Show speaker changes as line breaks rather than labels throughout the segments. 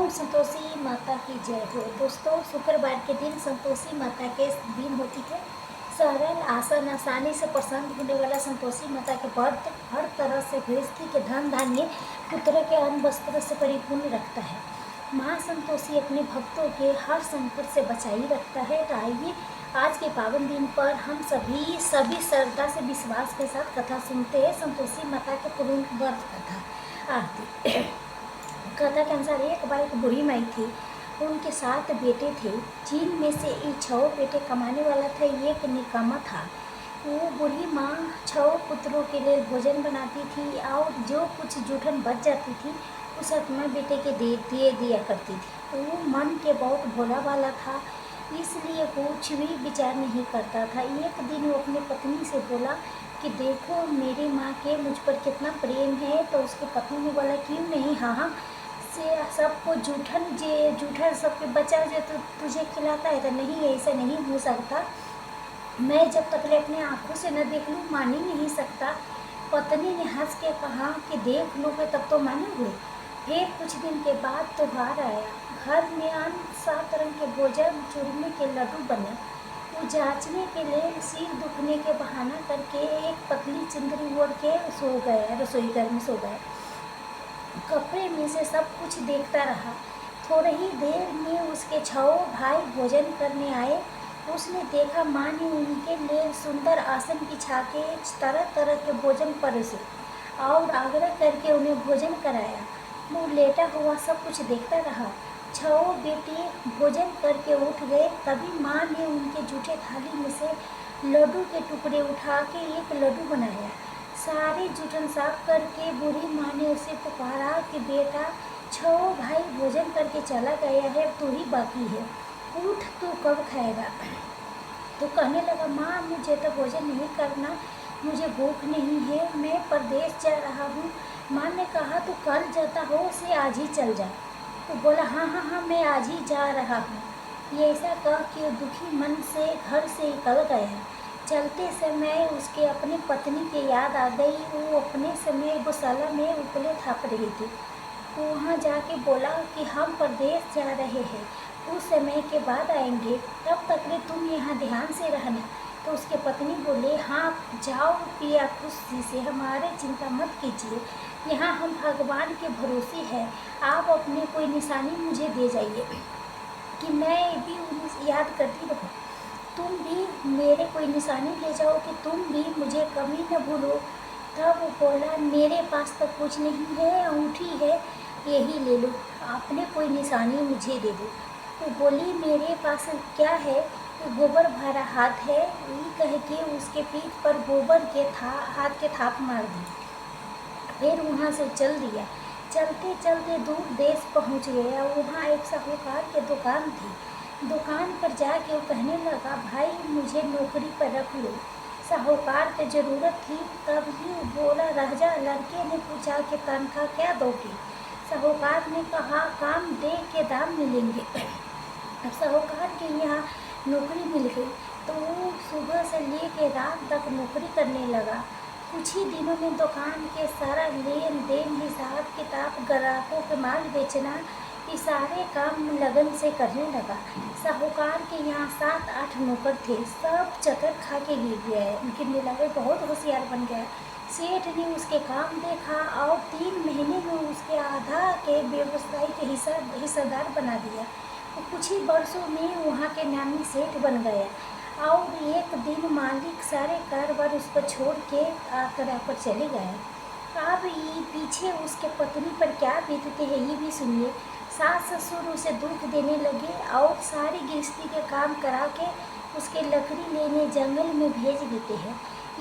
ओम संतोषी माता की जय हो। दोस्तों, शुक्रवार के दिन संतोषी माता के दिन होती है। सरल आसन आसानी से प्रसन्न होने वाला संतोषी माता के व्रत हर तरह से गृहस्थी के धन धान्य पुत्र के अन्न वस्त्र से परिपूर्ण रखता है। माँ संतोषी अपने भक्तों के हर संकट से बचाई रखता है। तो आइए आज के पावन दिन पर हम सभी श्रद्धा से विश्वास के साथ कथा सुनते हैं। संतोषी माता के पूर्ण व्रत कथा आरती। कथा के अनुसार एक बार एक बूढ़ी माई थी। उनके 7 बेटे थे, जिनमें से 6 बेटे कमाने वाला था, एक निकम्मा था। वो बूढ़ी माँ 6 पुत्रों के लिए भोजन बनाती थी और जो कुछ जूठन बच जाती थी उस अपने बेटे के दे दिया करती थी। वो मन के बहुत भोला वाला था, इसलिए कुछ भी विचार नहीं करता था। एक दिन वो अपनी पत्नी से बोला कि देखो मेरी माँ के मुझ पर कितना प्रेम है। तो उसकी पत्नी ने बोला क्यों नहीं, हाँ से सबको जूठन सबके बचा जो तो तुझे खिलाता है। तो नहीं, ऐसा नहीं हो सकता, मैं जब तक अपने आँखों से न देख लूँ मान ही नहीं सकता। पत्नी ने हंस के कहा कि देख लोगे तब तो मानोगे। फिर कुछ दिन के बाद त्योहार आया। घर में अन्न 7 रंग के भोजन चूरमे के लड्डू बने। वो जांचने के लिए सिर दुखने के बहाना करके एक पतली चुंदरी ओढ़ के सो गया, रसोई घर में सो गया। कपड़े में से सब कुछ देखता रहा। थोड़ी ही देर में उसके 6 भाई भोजन करने आए। उसने देखा माँ ने उनके लिए सुंदर आसन बिछा के तरह तरह के भोजन परोसे और आग्रह करके उन्हें भोजन कराया। वो लेटा हुआ सब कुछ देखता रहा। 6 बेटे भोजन करके उठ गए। तभी माँ ने उनके जूठे थाली में से लड्डू के टुकड़े उठा के एक लड्डू बनाया। सारे जूठन साफ करके बूढ़ी माँ ने उसे पुकारा कि बेटा 6 भाई भोजन करके चला गया है, तू ही बाकी है, उठ तू कब खाएगा। तो कहने लगा माँ मुझे तो भोजन नहीं करना, मुझे भूख नहीं है, मैं परदेश जा रहा हूँ। माँ ने कहा तू कल जाता हो उसे आज ही चल जा। तो बोला हाँ हाँ हाँ मैं आज ही जा रहा हूँ। ये ऐसा कह के दुखी मन से घर से निकल गया। चलते समय उसके अपनी पत्नी की याद आ गई। वो अपने समय गौशाला में उपले थाप रही थी। वहाँ जाके बोला कि हम परदेश जा रहे हैं, कुछ समय के बाद आएंगे, तब तक ले तुम यहाँ ध्यान से रहना। तो उसके पत्नी बोले हाँ जाओ पिया खुशी से, हमारे चिंता मत कीजिए, यहाँ हम भगवान के भरोसे हैं। आप अपने कोई निशानी मुझे दे जाइए कि मैं भी उन्हें याद करती रहूँ। तुम भी मेरे कोई निशानी ले जाओ कि तुम भी मुझे कभी न भूलो। तब वो बोला मेरे पास तो कुछ नहीं है, अंगूठी है, यही ले लो, आपने कोई निशानी मुझे दे दो। वो बोली मेरे पास क्या है, गोबर भरा हाथ है। ये कह के उसके पीठ पर गोबर के हाथ के थाप मार दी। फिर वहाँ से चल दिया। चलते चलते दूर देश पहुँच गया। वहाँ एक साहूकार की दुकान थी। दुकान पर जाके वो कहने लगा भाई मुझे नौकरी पर रख लो। साहूकार की ज़रूरत थी। तभी वो बोला राजा, लड़के ने पूछा कि तनख्वाह क्या दोगे। साहूकार ने कहा काम दे के दाम मिलेंगे। अब साहूकार के यहाँ नौकरी मिल गई तो वो सुबह से लेके रात तक नौकरी करने लगा। कुछ ही दिनों में दुकान के सारा लेन देन, हिसाब किताब, ग्राहकों के माल बेचना, ये सारे काम लगन से करने लगा। साहूकार के यहाँ 7-8 नौकर थे, सब चक्कर खा के गिर गया है। गिरने लगे, बहुत होशियार बन गया। सेठ ने उसके काम देखा और 3 महीने में उसके आधा के व्यवसाय के हिस्सेदार बना दिया। वो कुछ ही वर्षों में वहाँ के नामी सेठ बन गया। और एक दिन मालिक सारे कारोबार उस पर छोड़ के आगरा पर चले गए। अब ये पीछे उसके पत्नी पर क्या बीतते हैं ये भी सुनिए। सास ससुर उसे दुख देने लगे और सारी गृहस्थी के काम करा के उसके लकड़ी लेने जंगल में भेज देते हैं।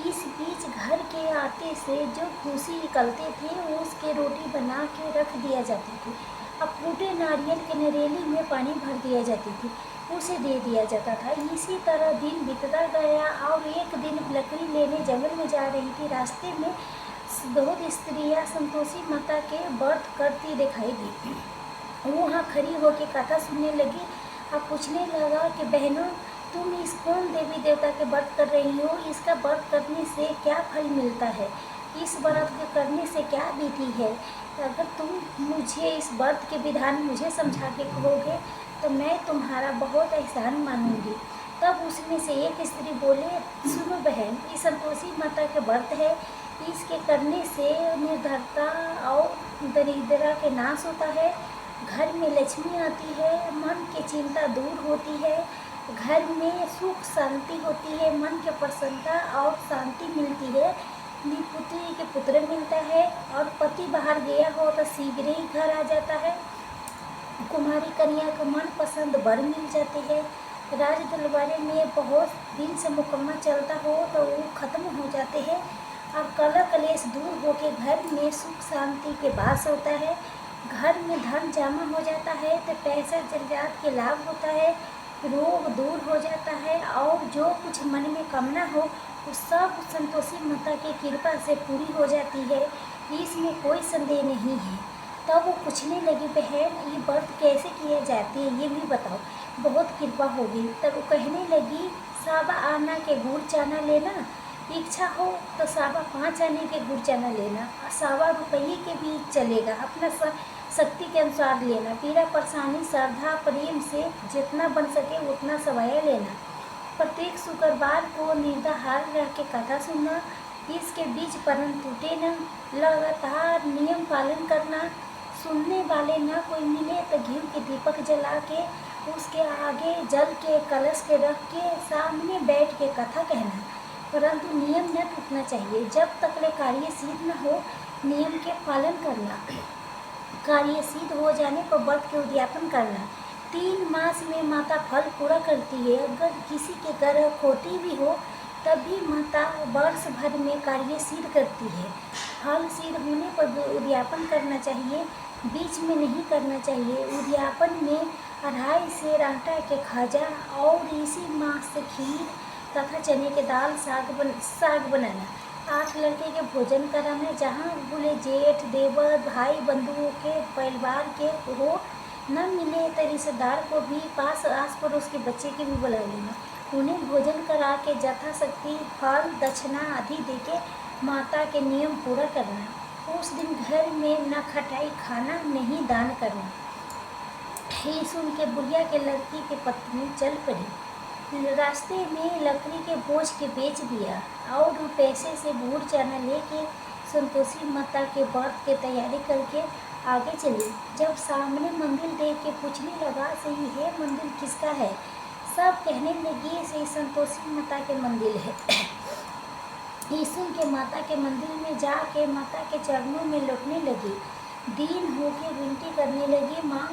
इस बीच घर के आटे से जो भूसी निकलते थे उसके रोटी बना के रख दिया जाती थी। अब फूटे नारियल के नरेली में पानी भर दिया जाती थी, उसे दे दिया जाता था। इसी तरह दिन बीतता गया और एक दिन लकड़ी लेने जंगल में जा रही थी। रास्ते में बहुत स्त्रियाँ संतोषी माता के व्रत करती दिखाई दी। वहाँ खड़ी होकर कथा सुनने लगी। अब पूछने लगा कि बहनों तुम इस कौन देवी देवता के व्रत कर रही हो, इसका व्रत करने से क्या फल मिलता है। इस व्रत के करने से क्या विधि है? अगर तुम मुझे इस व्रत के विधान मुझे समझा के कहोगे तो मैं तुम्हारा बहुत एहसान मानूंगी। तब उसमें से एक स्त्री बोले, सुनो बहन, ये संतोषी माता के व्रत है, इसके करने से निर्धनता और दरिद्रता के नाश होता है, घर में लक्ष्मी आती है, मन की चिंता दूर होती है, घर में सुख शांति होती है, मन की प्रसन्नता और शांति मिलती है, पुत्री के पुत्र मिलता है, और पति बाहर गया हो तो शीघ्र ही घर आ जाता है, कुमारी कन्या को मन पसंद वर मिल जाते हैं, राज दरबार में बहुत दिन से मुकम्मा चलता हो तो वो खत्म हो जाते हैं, और कलह कलेश दूर होके घर में सुख शांति के वास होता है, घर में धन जमा हो जाता है तो पैसा जरूरत के लाभ होता है, रोग दूर हो जाता है, और जो कुछ मन में कामना हो वो सब संतोषी माता की कृपा से पूरी हो जाती है, इसमें कोई संदेह नहीं है। तब वो पूछने लगी, बहन ये व्रत कैसे किए जाते हैं ये भी बताओ, बहुत कृपा होगी। तब वो कहने लगी, सावा आना के गुड़ चना लेना, इच्छा हो तो सावा 5 आने के गुड़ चना लेना, सावा रुपये के भी चलेगा, अपना शक्ति के अनुसार लेना, पीड़ा परेशानी श्रद्धा प्रेम से जितना बन सके उतना सवाया लेना, प्रत्येक शुक्रवार को निर्धार रह के कथा सुनना, इसके बीच परम टूटे न, लगातार नियम पालन करना, सुनने वाले न कोई मिले तो घी के दीपक जला के उसके आगे जल के कलश के रख के सामने बैठ के कथा कहना, परंतु नियम न टूटना चाहिए, जब तक ले कार्य सिद्ध न हो नियम के पालन करना, कार्य सिद्ध हो जाने पर व्रत के उद्यापन करना, 3 मास में माता फल पूरा करती है, अगर किसी के घर खोटी भी हो तब भी माता वर्ष भर में कार्य सिद्ध करती है, फल सिद्ध होने पर उद्यापन करना चाहिए, बीच में नहीं करना चाहिए। उद्यापन में 2.5 सेर आटा के खाजा और इसी मास से खीर तथा चने के दाल साग बनाना, 8 लड़के के भोजन कराना, जहाँ बोले जेठ देवर भाई बंधुओं के परिवार के हो, न मिले तो रिश्तेदार को भी पास आस पड़ोस के बच्चे के भी बुला लेना, उन्हें भोजन करा के यथाशक्ति फल दक्षिणा आदि देके माता के नियम पूरा करना। उस दिन घर में न खटाई खाना नहीं दान करना। ये सुन के बुढ़िया के लड़की की पत्नी चल पड़ी, रास्ते में लकड़ी के बोझ के बेच दिया और पैसे से गुड़ चना लेके संतोषी माता के व्रत की तैयारी करके आगे चली। जब सामने मंदिर देख के पूछने लगा, सही है मंदिर किसका है? सब कहने लगी, से संतोषी माता के मंदिर है। यीशु के माता के मंदिर में जाके माता के चरणों में लौटने लगी, दीन होके विनती करने लगी, माँ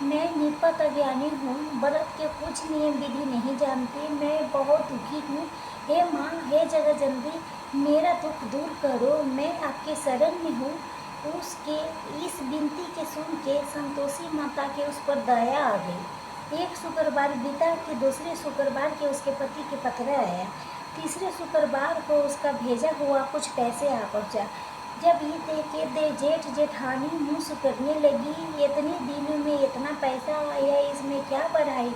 मैं निपत अज्ञानी हूँ, व्रत के कुछ नियम विधि नहीं जानती, मैं बहुत दुखी हूँ, हे माँ हे जगदम्बे मेरा दुख दूर करो, मैं आपके शरण में हूँ। उसके इस विनती के सुन के संतोषी माता के उस पर दया आ गई। एक शुक्रवार बीता कि दूसरे शुक्रवार के उसके पति के पत्र आया, तीसरे शुक्रवार को उसका भेजा हुआ कुछ पैसे आ पहुँचा। जब ये देख के जेठ जेठानी मुँह सुकड़ने लगी, इतने दिनों में इतना पैसा आया, इसमें क्या बढ़ाई?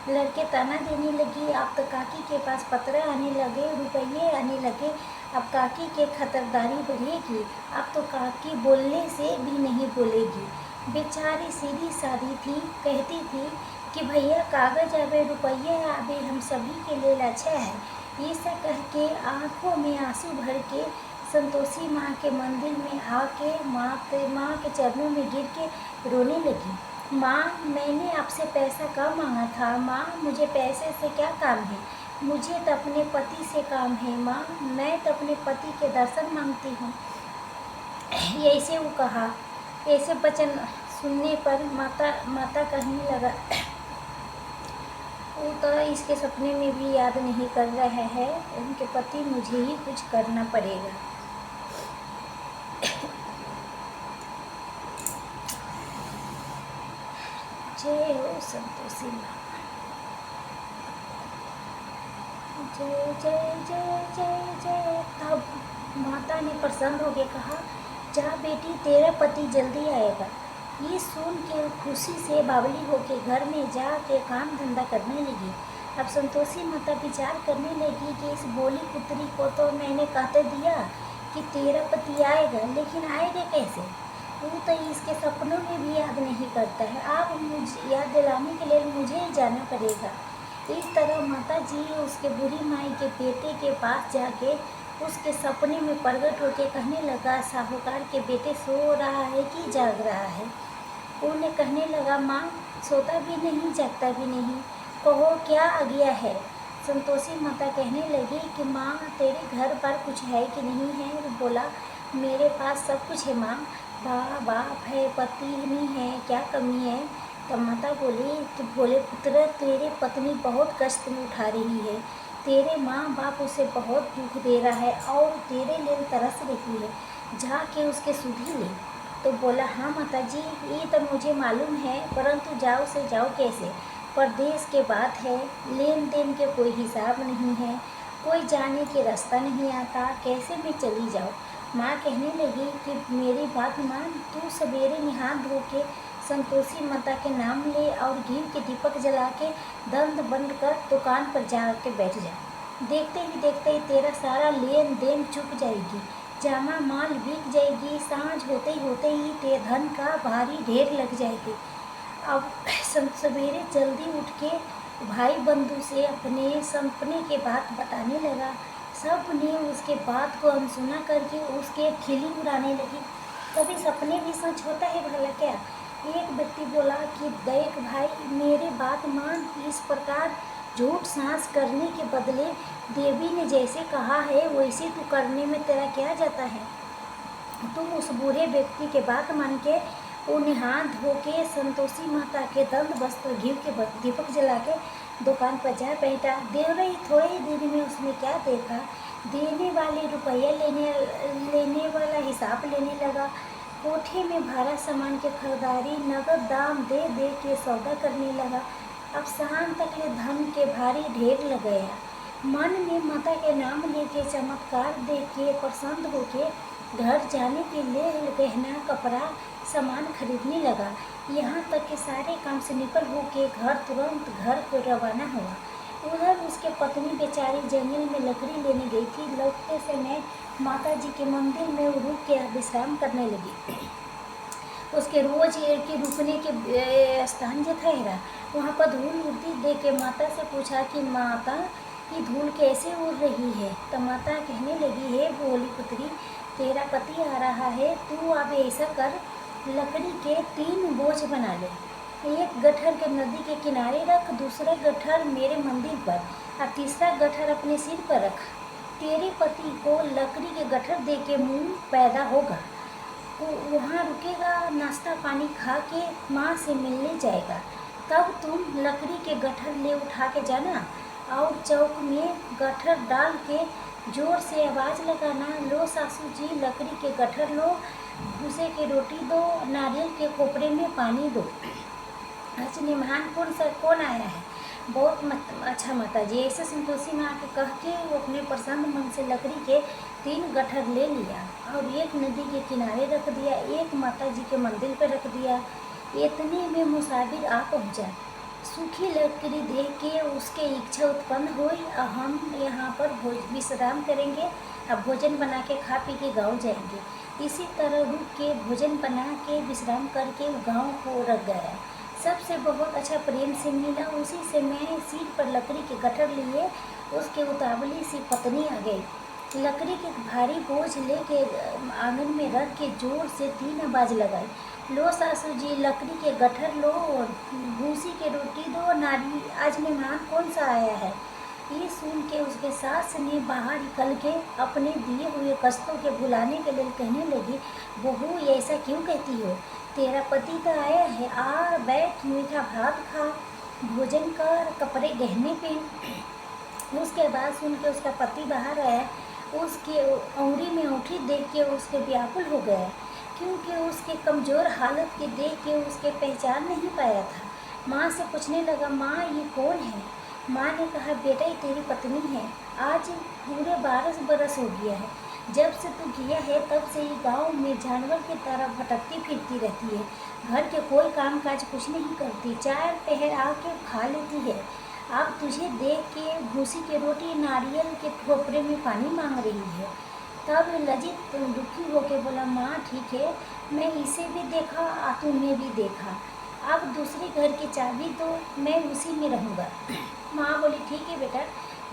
लड़के ताना देने लगी, अब तो काकी के पास पत्र आने लगे, रुपये आने लगे, अब काकी के खतरदारी बढ़ेगी, अब तो काकी बोलने से भी नहीं बोलेगी। बेचारी सीधी सादी थी, कहती थी कि भैया कागज आवे रुपये आवे हम सभी के लिए अच्छा है। ये सब कह के आँखों में आंसू भर के संतोषी माँ के मंदिर में आके माँ के चरणों में गिर के रोने लगी। माँ मैंने आपसे पैसा कम मांगा था, माँ मुझे पैसे से क्या काम है, मुझे तो अपने पति से काम है माँ, मैं तो अपने पति के दर्शन मांगती हूँ। ऐसे वो कहा। ऐसे वचन सुनने पर माता कहने लगा, वो तो इसके सपने में भी याद नहीं कर रहा है, उनके पति मुझे ही कुछ करना पड़ेगा। जय हो संतोषी माँ, जय जय जय जय जय। तब माता ने प्रसन्न होकर कहा, जा बेटी तेरा पति जल्दी आएगा। ये सुन के खुशी से बावली होके घर में जाके काम धंधा करने लगी। अब संतोषी माता विचार करने लगी कि इस बोली पुत्री को तो मैंने कहते दिया कि तेरा पति आएगा, लेकिन आएगा कैसे? वो तो इसके सपनों में भी याद नहीं करता है। अब मुझे याद दिलाने के लिए मुझे ही जाना पड़ेगा। इस तरह माता जी उसके बूढ़ी माई के बेटे के पास जाके उसके सपने में प्रकट होकर कहने लगा, साहूकार के बेटे सो रहा है कि जाग रहा है? उन्हें कहने लगा, माँ सोता भी नहीं जागता भी नहीं, कहो क्या आ गया है? संतोषी माता कहने लगी कि माँ तेरे घर पर कुछ है कि नहीं है? वो बोला, मेरे पास सब कुछ है माँ, बाप है, पत्नी है, क्या कमी है? तब माता बोली कि बोले, पुत्र तेरे पत्नी बहुत कष्ट में उठा रही है, तेरे माँ बाप उसे बहुत दुख दे रहा है और तेरे लिए तरस रही है, जाके उसके सुधी ले। तो बोला, हाँ माता जी ये तो मुझे मालूम है, परंतु जाओ से जाओ कैसे? परदेश के बात है, लेन देन के कोई हिसाब नहीं है, कोई जाने के रास्ता नहीं आता, कैसे मैं चली जाऊँ? माँ कहने लगी कि मेरी बात मान, तू सवेरे नहा धो के संतोषी माता के नाम ले और घी के दीपक जला के दंत बंद कर दुकान पर जा के बैठ जा। देखते ही तेरा सारा लेन देन चुक जाएगी, जामा माल बिक जाएगी, सांझ होते ही तेरे धन का भारी ढेर लग जाएगी। अब सवेरे जल्दी उठ के भाई बंधु से अपने सपने के बात बताने लगा। सब ने उसके बात को अनसुना करके उसके खिली उड़ाने लगी। कभी सपने भी सच होता है भला क्या? एक व्यक्ति बोला कि देख भाई मेरे बात मान, इस प्रकार झूठ सांस करने के बदले देवी ने जैसे कहा है वैसे तू करने में तेरा क्या जाता है? तुम उस बूढ़े व्यक्ति के बात मान के उन्हें हाथ धो के संतोषी माता के दंत वस्त्र घी के दीपक जला के दुकान पर जा बैठा। देव रही थोड़े ही देर में उसने क्या देखा, देने वाले रुपया लेने वाला हिसाब लेने लगा, कोठे में भारा सामान के खरीदारी नगद दाम दे दे के सौदा करने लगा। अब शाम तक ले धन के भारी ढेर लग गया। मन में माता के नाम लेके चमत्कार देख के प्रसन्न होके घर जाने के लिए गहना कपड़ा सामान खरीदने लगा। यहाँ तक कि सारे काम से निकल होके तुरंत घर को रवाना हुआ। उधर उसके पत्नी बेचारी जंगल में लकड़ी लेने गई थी। लौटते समय माता जी के मंदिर में रुक के विश्राम करने लगी। उसके रोज के रुकने के स्थान जो था वहाँ पर धूल उड़ती देख के माता से पूछा कि माता ये धूल कैसे उड़ रही है? तो माता कहने लगी, है भोली पुत्री तेरा पति आ रहा है, तू अब ऐसा कर लकड़ी के 3 बोझ बना ले, एक गट्ठर के नदी के किनारे रख, दूसरा गट्ठर मेरे मंदिर पर और तीसरा गट्ठर अपने सिर पर रख। तेरे पति को लकड़ी के गट्ठर दे के मुँह पैदा होगा, वो वहाँ रुकेगा, नाश्ता पानी खा के माँ से मिलने जाएगा, तब तुम लकड़ी के गट्ठर ले उठा के जाना और चौक में गट्ठर डाल के जोर से आवाज़ लगाना, लो सासू जी लकड़ी के गट्ठर लो, भूसे की रोटी दो, नारियल के खोपरे में पानी दो। आज मेहमान कौन आया है? बहुत अच्छा माता जी। ऐसे संतोषी माँ के कह के वो अपने प्रसन्न मन से लकड़ी के 3 गट्ठर ले लिया और एक नदी के किनारे रख दिया, एक माता जी के मंदिर पर रख दिया। इतने में मुसाफिर आ पहुँचा। सूखी लकड़ी देख के उसके इच्छा उत्पन्न हुई, हम यहाँ पर विश्राम करेंगे, अब भोजन बना के खा पी के गाँव जाएंगे। इसी तरह रुक के भोजन बना के विश्राम करके गाँव को रख गया। सबसे बहुत अच्छा प्रेम से मिला। उसी से मैं सीट पर लकड़ी के गट्ठर लिए उसके उतावली सी पत्नी आ गई। लकड़ी के भारी बोझ लेके आंगन में रख के जोर से 3 आवाज़ लगाई, लो सासू जी लकड़ी के गट्ठर लो, भूसी की रोटी दो, नारी आज मेहमान कौन सा आया है? ये सुन के उसके सास ने बाहर निकल के अपने दिए हुए कष्टों के भुलाने के लिए कहने लगी, बहू ऐसा क्यों कहती हो? तेरा पति तो आया है, आ बैठ, मीठा भात खा, भोजन कर, कपड़े गहने पहन। उसके बाद सुन के उसका पति बाहर आया। उसके अंगुरी में अंगूठी देख के उसके व्याकुल हो गया, क्योंकि उसके कमज़ोर हालत के देख के उसके पहचान नहीं पाया था। माँ से पूछने लगा, माँ ये कौन है? माँ ने कहा, बेटा ये तेरी पत्नी है, आज पूरे 12 बरस हो गया है, जब से तू किया है तब से ये गांव में जानवर की तरह भटकती फिरती रहती है, घर के कोई काम काज कुछ नहीं करती, 4 पहर आके खा लेती है। अब तुझे देख के भूसी की रोटी नारियल के ठोपरे में पानी मांग रही है। तब लजित दुखी होके बोला, माँ ठीक है, मैं इसे भी देखा और तुम्हें भी देखा, अब दूसरे घर की चाबी दो, मैं उसी में रहूँगा। माँ बोली, ठीक है बेटा,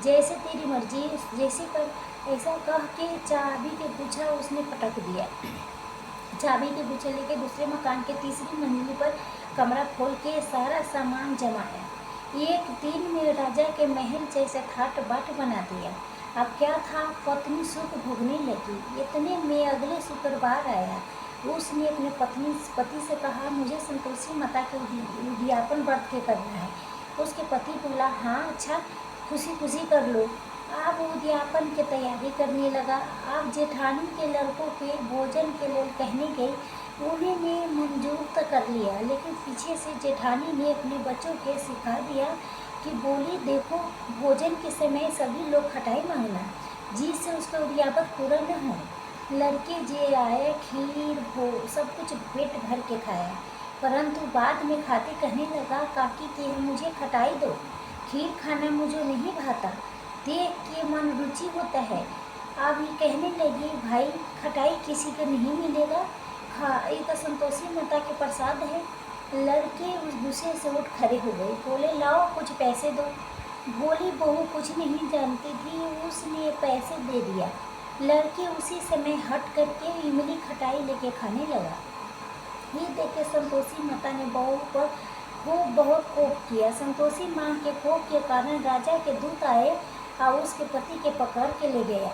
जैसे तेरी मर्जी, जैसे कर। ऐसा कह के चाबी के गुच्छा उसने पटक दिया। चाबी के गुच्छे लेके दूसरे मकान के तीसरी मंजिल पर कमरा खोल के सारा सामान जमाया। एक दिन में राजा के महल जैसे ठाट बाट बना दिया। अब क्या था, पत्नी सुख भोगने लगी। इतने में अगले शुक्रवार आया। उसने अपने पति से कहा, मुझे संतोषी माता के उद्यापन व्रत के करना है। उसके पति बोला, हाँ अच्छा, खुशी खुशी कर लो। अब उद्यापन की तैयारी करने लगा। अब जेठानी के लड़कों के भोजन के लिए कहने गई। उन्होंने मंजूर तो कर लिया, लेकिन पीछे से जेठानी ने अपने बच्चों के सिखा दिया कि बोली, देखो भोजन के समय सभी लोग खटाई मांगना, जिससे उसका उद्यापन पूरा न हो। लड़के जे आए, खीर हो सब कुछ पेट भर के खाया, परंतु बाद में खाते कहने लगा, काकी के मुझे खटाई दो, खीर खाना मुझे नहीं भाता, देख के मन रुचि होता है। अब ये कहने लगी, भाई खटाई किसी को नहीं मिलेगा, खा, ये तो संतोषी माता के प्रसाद है। लड़के उस गुस्से से उठ खड़े हो गए, बोले, लाओ कुछ पैसे दो। भोली बहू कुछ नहीं जानती थी, उसने पैसे दे दिया। लड़के उसी समय हट करके इमली खटाई लेके खाने लगा। ये देख के संतोषी माता ने बहू पर खूब बहुत कोप किया। संतोषी माँ के कोप के कारण राजा के दूत आए और उसके पति के पकड़ के ले गया।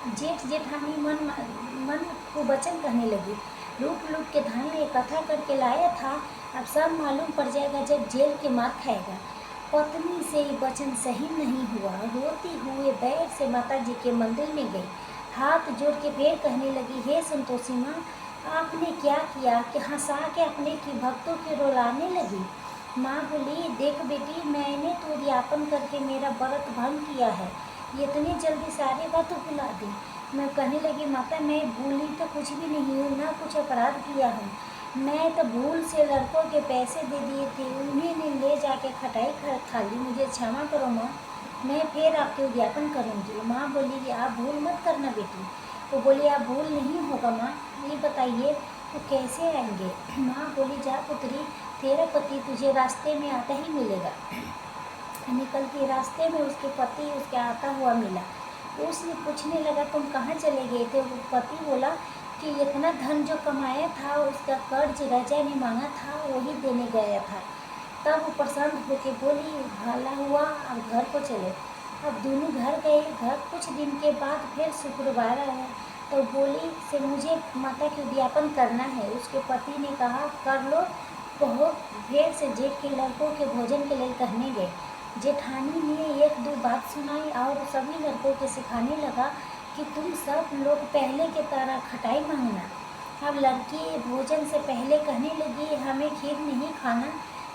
जेठ जेठानी मन को वचन कहने लगी, लूट लूट के धन इकट्ठा करके लाया था, अब सब मालूम पड़ जाएगा जब जेल के मार खाएगा। पत्नी से ये वचन सही नहीं हुआ। रोती हुए बैर से माता जी के मंदिर में गई, हाथ जोड़ के फिर कहने लगी, हे संतोषी माँ, आपने क्या किया कि हंसा के अपने की भक्तों के रुलाने लगी। माँ बोली, देख बेटी, मैंने तो उद्यापन करके मेरा व्रत भंग किया है, इतनी जल्दी सारी बात तो भुला दी। मैं कहने लगी, माता मैं भूली तो कुछ भी नहीं हूँ, ना कुछ अपराध किया हूँ, मैं तो भूल से लड़कों के पैसे दे दिए थे, उन्हीं ने ले जाके खटाई खा ली, मुझे क्षमा करो माँ, मैं फिर आपके उद्यापन करूँगी। माँ बोली, आप भूल मत करना बेटी। वो बोली, आप भूल नहीं होगा माँ, ये बताइए तो कैसे आएंगे। माँ बोली, जा पुत्री, तेरा पति तुझे रास्ते में आता ही मिलेगा। निकल के रास्ते में उसके पति उसके आता हुआ मिला। उसने पूछने लगा, तुम कहाँ चले गए थे। वो पति बोला कि इतना धन जो कमाया था उसका कर्ज राजा ने मांगा था, वही देने गया था। तब वो प्रसन्न होकर बोली, भला हुआ, अब घर को चले। अब दोनों घर गए। घर कुछ दिन के बाद फिर शुक्रवार आया तो बोली से मुझे माता के उद्यापन करना है। उसके पति ने कहा, कर लो। बहुत फिर से जेठ के लड़कों के भोजन के लिए कहने गए। जेठानी ने एक दो बात सुनाई और सभी लड़कों के सिखाने लगा कि तुम सब लोग पहले के तरह खटाई मांगना। अब लड़की भोजन से पहले कहने लगी, हमें खीर नहीं खाना,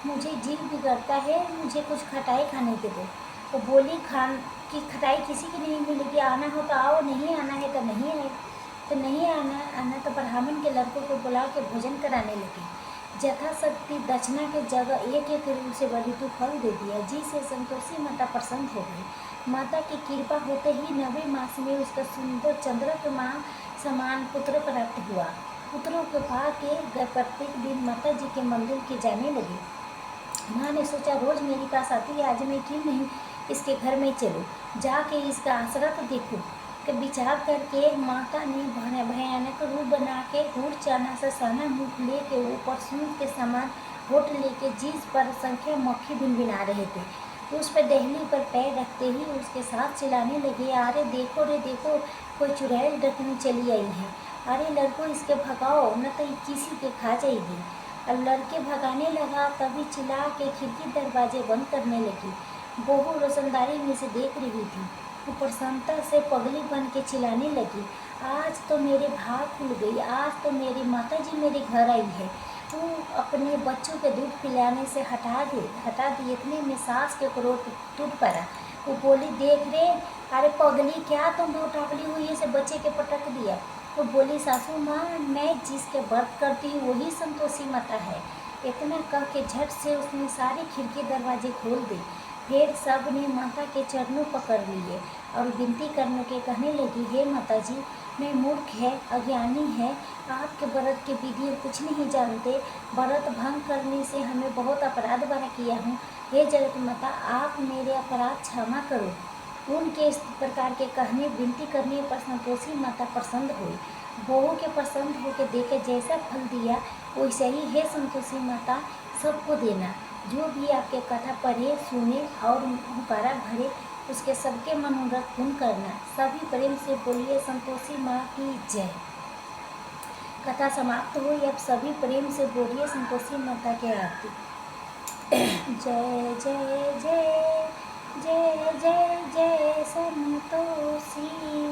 मुझे जीव बिगड़ता है, मुझे कुछ खटाई खाने के दो। तो बोली, खान की खटाई किसी की नहीं मिलेगी, आना हो तो आओ, नहीं आना है तो नहीं आए। तो नहीं आना तो ब्राह्मण के लड़कों को बुला के भोजन कराने लगी। यथाशक्ति दक्षिणा के जगह एक एक रूप से ऋतु फल दे दिया, जिससे संतोषी माता प्रसन्न हो गई। माता की कृपा होते ही 9वें मास में उसका सुंदर चंद्रमा समान पुत्र प्राप्त हुआ। पुत्रों को पा के प्रत्येक दिन माता जी के मंदिर के जाने लगी। माँ ने सोचा, रोज मेरे पास आती है, आज मैं क्यों नहीं इसके घर में चलूँ, जाके इसका आसरा तो देखूँ। के विचार करके माता ने भयानक रूप बना के घूर चाना से साना मुख ले के ऊपर सूंद के समान होठ लेके जिस पर संख्या मक्खी भिनभिना रहे थे, उस पर दहली पर पैर रखते ही उसके साथ चिल्लाने लगे, अरे देखो रे देखो, कोई चुड़ैल डकनी चली आई है, अरे लड़कों इसके भगाओ, न तो किसी के खा जाएगी। अब लड़के भगाने लगा, तभी चिल्ला के खिड़की दरवाजे बंद करने लगी। बहू रोशनदारी में से देख रही थी। वो प्रसन्नता से पगली बन के चिल्लाने लगी, आज तो मेरे भाग खुल गई, आज तो मेरी माता जी मेरे घर आई है। तू अपने बच्चों के दूध पिलाने से हटा दी। इतने में सास के क्रोध टूट पड़ा। वो बोली, देख रे, अरे पगली, क्या तुम दो टाकली हुई से बच्चे के पटक दिया। वो बोली, सासू माँ, मैं जिसके व्रत करती हूँ वही संतोषी माता है। इतना कह के झट से उसने सारी खिड़की दरवाजे खोल दी। फिर सब ने माता के चरणों पकड़ लिए और विनती करने के कहने लगी, हे माता जी, मैं मूर्ख है, अज्ञानी है, आपके व्रत के विधि कुछ नहीं जानते। व्रत भंग करने से हमें बहुत अपराध बड़ा किया हूँ। हे जगत माता, आप मेरे अपराध क्षमा करो। उनके इस प्रकार के कहने विनती करने पर संतोषी माता प्रसन्न हुई। बहू के प्रसन्न होकर देखे जैसा फल दिया वैसे ही हे संतोषी माता सबको देना। जो भी आपके कथा पढ़े सुने और हुकारा भरे उसके सबके मनोरथ पूर्ण करना। सभी प्रेम से बोलिए संतोषी माँ की जय। कथा समाप्त हुई। अब सभी प्रेम से बोलिए संतोषी माता के आरती। जय जय जय जय जय जय संतोषी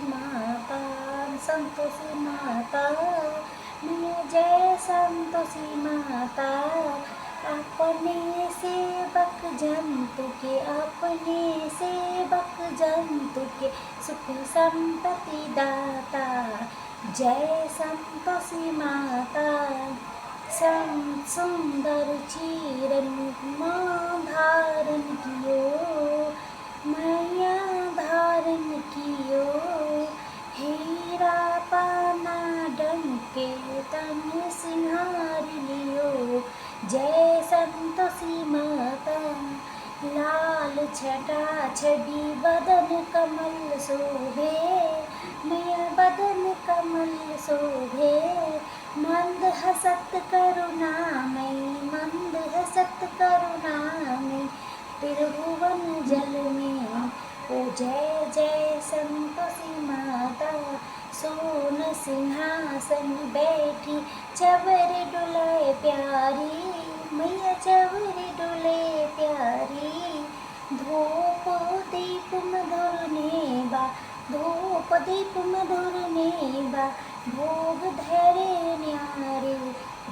माता, संतोषी माता मैं जय संतोषी माता। अपने सेवक जंतु के, अपने सेवक जंतु के सुख संपत्ति दाता। जय संतोषी माता। सुंदर चीरन माँ धारण कियो, मैया धारण कियो। हीरा पाना डंके तन सिंहार लियो। जय संतोषी माता। लाल छटा छवि बदन कमल शोभे, मैया बदन कमल शोभे। मंद हसत करुणामय, मंद हसत करुणामय त्रिभुवन जल में। ओ जय जय संतोषी माता। सोन सिंहासन बैठी चवर डुलाए प्यारी, मैया चवर डुले प्यारी। धूप दीप मधुर नेबा, धूप दीप मधुर नेबा, भोग धरे न्यारे।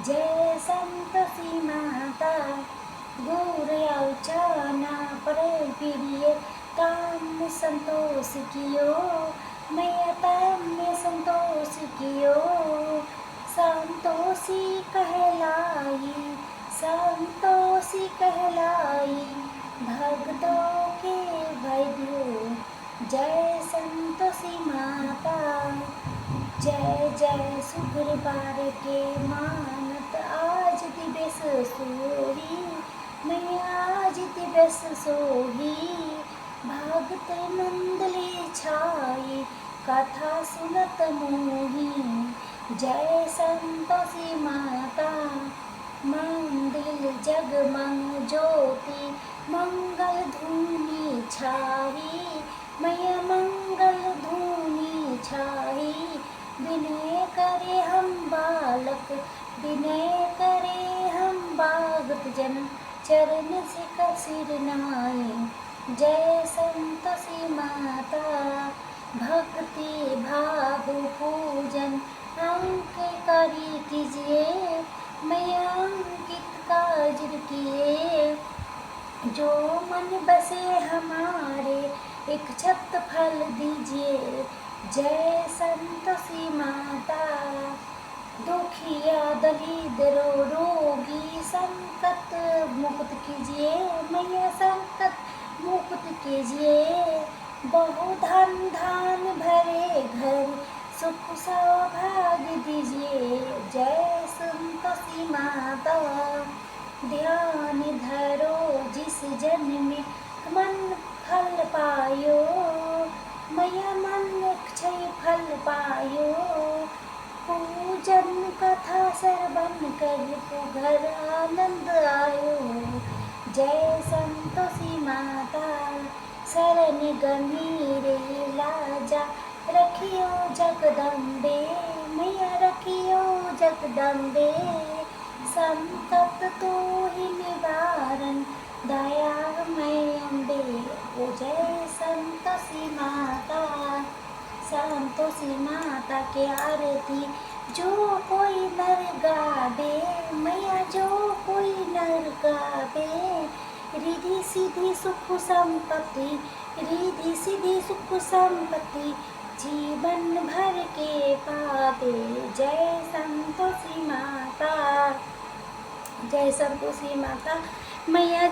जय संतोषी माता। गुर चना पर प्रिय ताम संतोष कियो, मैया ताम संतोष कियो। संतोषी कहलाई, संतोषी कहलाई, भक्तों के वैद्यो। जय संतोषी माता। जय जय शुक्रवार के मानत आज दिवस सोही, मैया आज दिवस सोही। भक्त नंदली छाई कथा सुनत मोही। जय संतोषी माता। मंदिर जगमग ज्योति मंगल धूनी छाई, मैया मंगल धूनी छाई। विनय करे हम बालक, विनय करे हम भक्त जन, चरण सिख सिर नाई। जय संतोषी माता। भक्ति भाव पूजन अंक करी कीजिए, मैया अंकित काज किए। जो मन बसे हमारे इच्छत फल दीजिए। जय संतोषी माता। दुखिया दरिद्र रोगी संकट मुक्त कीजिए, मैया संकट मुक्त कीजिए। बहु धन धान भरे घर सुख सौभाग्य दीजिए। जय संतोषी माता। ध्यान धरो जिस जन में मन फल पायो, मैया मन क्षय फल पायो। पूजन कथा श्रवण कर घर आनंद आयो। जय संतोषी माता। शरण गमीरे लाजा रखियो जगदम्बे, मैया रखियो जगदम्बे। संकट तो ही निवारण दया मैं अम्बे। ओ जय संतोषी माता। संतोषी माता के आरती जो कोई नर गावे, मैया जो कोई नर गावे। रिधि सीधी सुख संपत्ति, रिधि सीधी सुख संपत्ति जीवन भर के पावे। जय संतोषी माता। जय संतोषी माता। मैया